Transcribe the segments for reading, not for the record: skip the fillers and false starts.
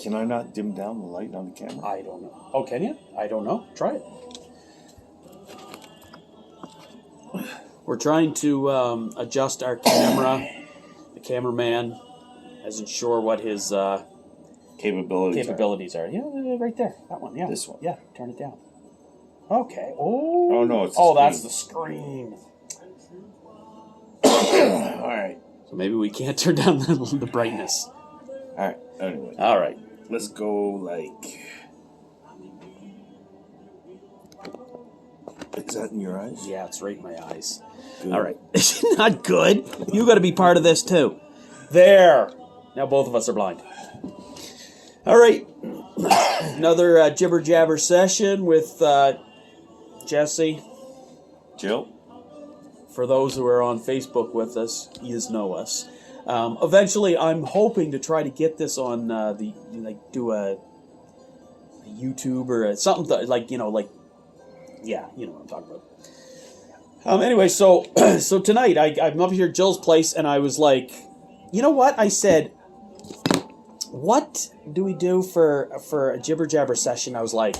Can I not dim down the light on the camera? I don't know. Oh, can you? I don't know. Try it. We're trying to adjust our camera. The cameraman isn't sure what his capabilities are. Yeah, right there. That one. Yeah. This one. Yeah. Turn it down. Okay. Oh. Oh no! It's the oh, screen. that's the screen. All right. So maybe we can't turn down the brightness. All right. Anyway. All right. Let's go like. Is that in your eyes? Yeah, it's right in my eyes. Good. All right. Not good. You got to be part of this too. There. Now both of us are blind. All right. Another Jibber Jabber session with Jesse. Jill? For those who are on Facebook with us, you know us. Eventually, I'm hoping to try to get this on do a YouTube or something yeah, you know what I'm talking about. Anyway, so so tonight I'm up here at Jill's place, and I was like, you know what? I said, what do we do for a Jibber Jabber session? I was like,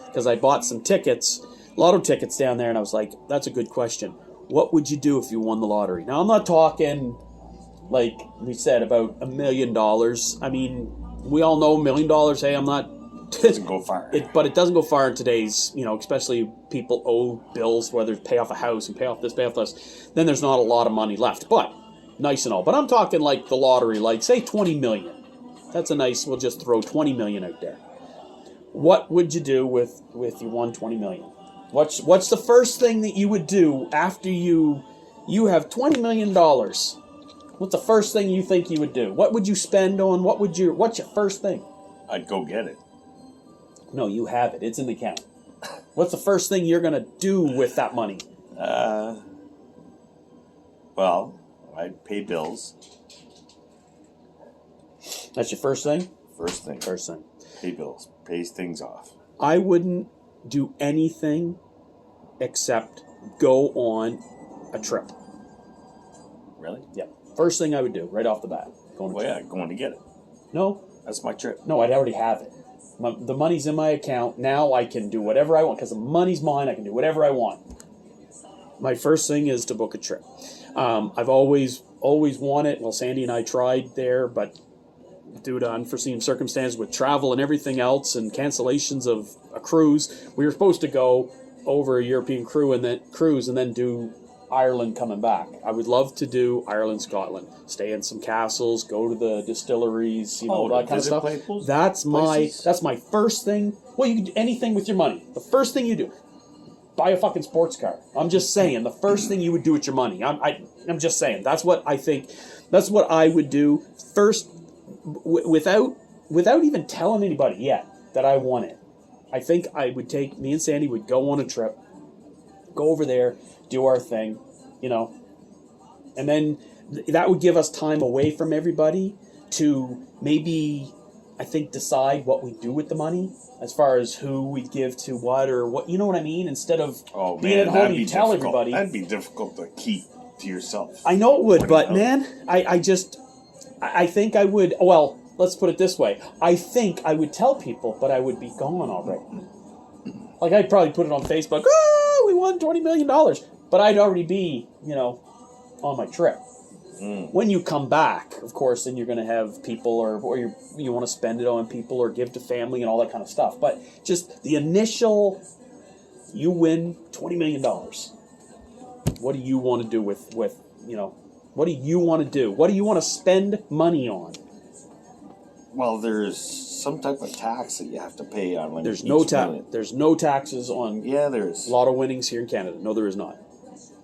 because I bought some tickets, lotto tickets down there, and I was like, that's a good question. What would you do if you won the lottery? Now, I'm not talking, like we said, about $1 million. I mean, we all know $1 million. Hey, I'm not... It doesn't go far. But it doesn't go far in today's, especially people owe bills, whether it's pay off a house and pay off this, pay off this. Then there's not a lot of money left. But, nice and all. But I'm talking like the lottery, like, say, 20 million. That's a nice, we'll just throw 20 million out there. What would you do with you won 20 million? What's the first thing that you would do after you have $20 million? What's the first thing you think you would do? What would you spend on? What's your first thing? I'd go get it. No, you have it. It's in the account. What's the first thing you're going to do with that money? Well, I'd pay bills. That's your first thing? First thing. First thing. Pay bills. Pays things off. I wouldn't do anything except go on a trip. Really? Yeah. First thing I would do, right off the bat. Going to get it. No. That's my trip. No, I'd already have it. The money's in my account. Now I can do whatever I want because the money's mine. I can do whatever I want. My first thing is to book a trip. I've always wanted. Well, Sandy and I tried there, but due to unforeseen circumstances with travel and everything else and cancellations of a cruise, we were supposed to go over a European cruise and then do Ireland coming back. I would love to do Ireland, Scotland, stay in some castles, go to the distilleries, that kind of stuff. That's my first thing. Well, you can do anything with your money. The first thing you do, buy a fucking sports car. I'm just saying, the first thing you would do with your money. I'm just saying. That's what I think. That's what I would do first, without even telling anybody yet that I won it. I think I would me and Sandy would go on a trip, go over there, do our thing, and then that would give us time away from everybody to maybe, I think, decide what we do with the money as far as who we give to what or what, you know what I mean? Instead of being at home, you tell everybody. That'd be difficult to keep to yourself. I know it would, but man, I think I would, well, let's put it this way. I think I would tell people, but I would be gone already. Like, I'd probably put it on Facebook, we won $20 million. But I'd already be, on my trip. When you come back, of course, then you're going to have people or you want to spend it on people or give to family and all that kind of stuff. But just the initial, you win $20 million. What do you want to do with what do you want to do? What do you want to spend money on? Well, there's some type of tax that you have to pay on when There's no taxes on lotto winnings here in Canada. No, there is not.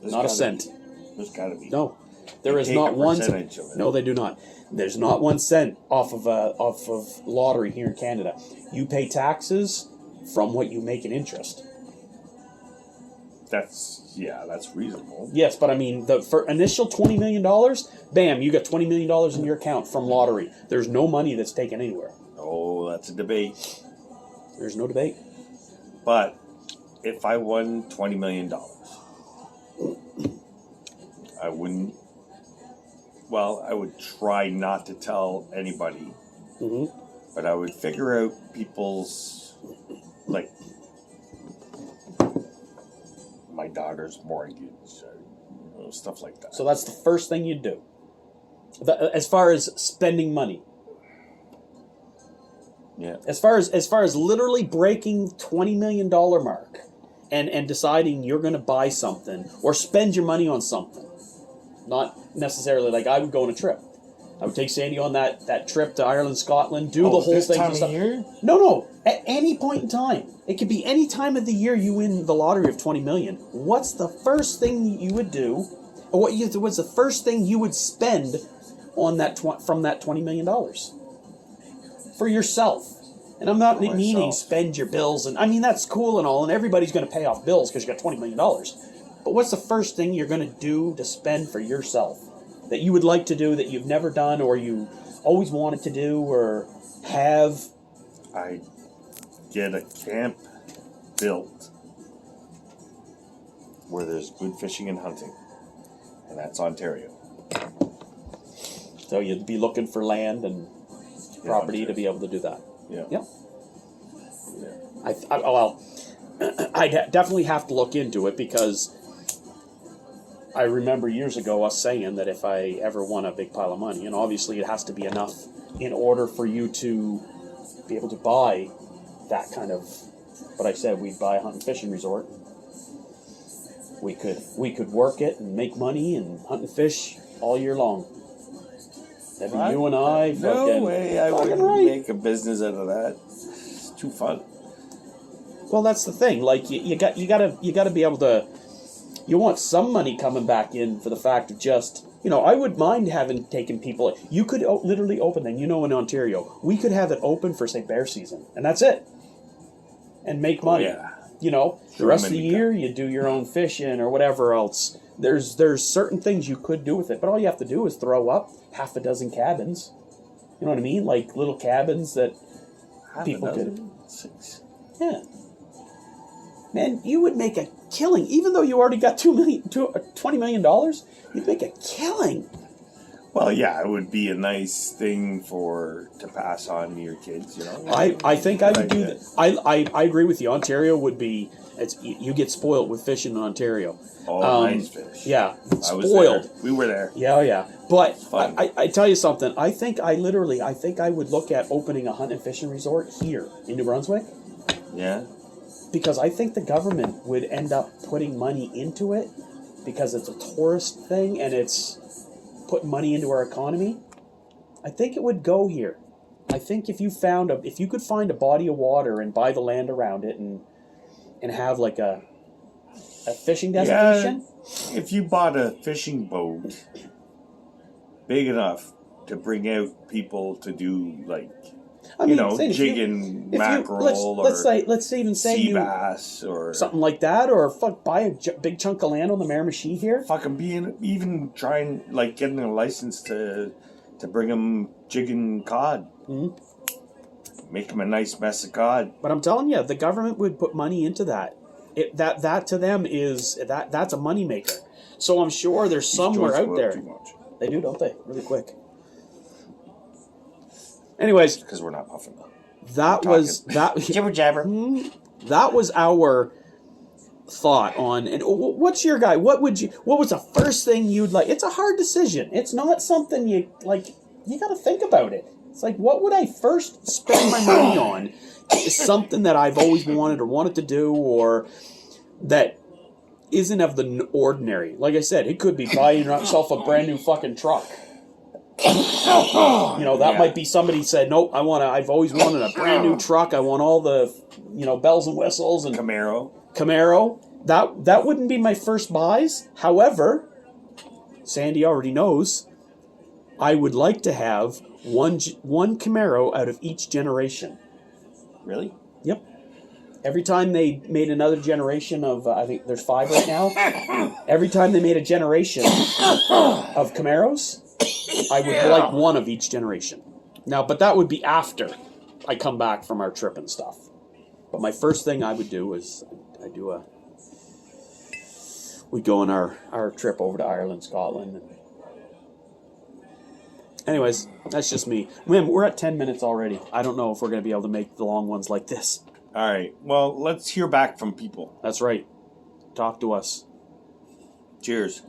Not a cent. There's got to be. No, there is not one cent. No, they do not. There's not 1 cent off of lottery here in Canada. You pay taxes from what you make in interest. That's reasonable. Yes, but I mean, for initial $20 million, bam, you got $20 million in your account from lottery. There's no money that's taken anywhere. Oh, that's a debate. There's no debate. But if I won $20 million, I wouldn't. Well, I would try not to tell anybody. Mm-hmm. But I would figure out people's, like, my daughter's mortgage, or, stuff like that. So that's the first thing you'd do. As far as spending money. Yeah. As far as literally breaking $20 million mark and deciding you're going to buy something or spend your money on something. Not necessarily like I would go on a trip. I would take Sandy on that trip to Ireland, Scotland, do the whole this thing. time of year? No. At any point in time. It could be any time of the year you win the lottery of $20 million. What's the first thing you would do, or what's the first thing you would spend on that from that $20 million? For yourself. And I'm not meaning spend your bills, and I mean that's cool and all, and everybody's going to pay off bills because you got $20 million. But what's the first thing you're going to do to spend for yourself that you would like to do that you've never done or you always wanted to do or have? I get a camp built where there's good fishing and hunting, and that's Ontario. So you'd be looking for land and property to be able to do that. Yeah. Yep. I definitely have to look into it because I remember years ago us saying that if I ever won a big pile of money, and obviously it has to be enough in order for you to be able to buy that kind of, what I said, we'd buy a hunting fishing resort. We could work it and make money and hunt and fish all year long. That'd be you and I. No way I would right. make a business out of that. It's too fun. Well, that's the thing. Like you gotta be able to. You want some money coming back in for the fact of just, I would mind having taken people. You could literally open them. In Ontario, we could have it open for say bear season, and that's it, and make money. Yeah. The rest of the year you do your own fishing or whatever else. There's certain things you could do with it, but all you have to do is throw up half a dozen cabins. You know what I mean? Like little cabins that people could. 6. Yeah. Man, you would make a killing. Even though you already got $20 million, you'd make a killing. Well, yeah, it would be a nice thing to pass on to your kids, I think I would do that. I agree with you. Ontario would be, you get spoiled with fishing in Ontario. Oh, nice fish. Yeah, spoiled. We were there. Yeah. But I tell you something. I think I would look at opening a hunt and fishing resort here in New Brunswick. Yeah. Because I think the government would end up putting money into it because it's a tourist thing and it's putting money into our economy. I think it would go here. I think if you could find a body of water and buy the land around it and have like a fishing destination. Yeah, if you bought a fishing boat big enough to bring out people to do like jigging mackerel let's even say sea bass or something like that, or buy a big chunk of land on the Miramichi here. Fucking even trying like getting a license to bring them jigging cod. Mm-hmm. Make them a nice mess of cod. But I'm telling you, the government would put money into that. That to them is that's a moneymaker. So I'm sure there's somewhere out there. They do, don't they? Really quick. Anyways, because we're not puffing. Jibber Jabber. That was our thought on. And what's your guy? What was the first thing you'd like? It's a hard decision. It's not something you like. You got to think about it. It's like, what would I first spend my money on? Is something that I've always wanted to do, or that isn't of the ordinary. Like I said, it could be buying yourself a brand new fucking truck. That might be somebody said, nope, I've always wanted a brand new truck. I want all the, bells and whistles and Camaro. That wouldn't be my first buys. However, Sandy already knows, I would like to have one Camaro out of each generation. Really? Yep. Every time they made another generation of, I think there's 5 right now. Every time they made a generation of Camaros, I would like one of each generation. Now, but that would be after I come back from our trip and stuff. But my first thing I would do is we'd go on our trip over to Ireland, Scotland. Anyways, that's just me. We're at 10 minutes already. I don't know if we're going to be able to make the long ones like this. All right. Well, let's hear back from people. That's right. Talk to us. Cheers.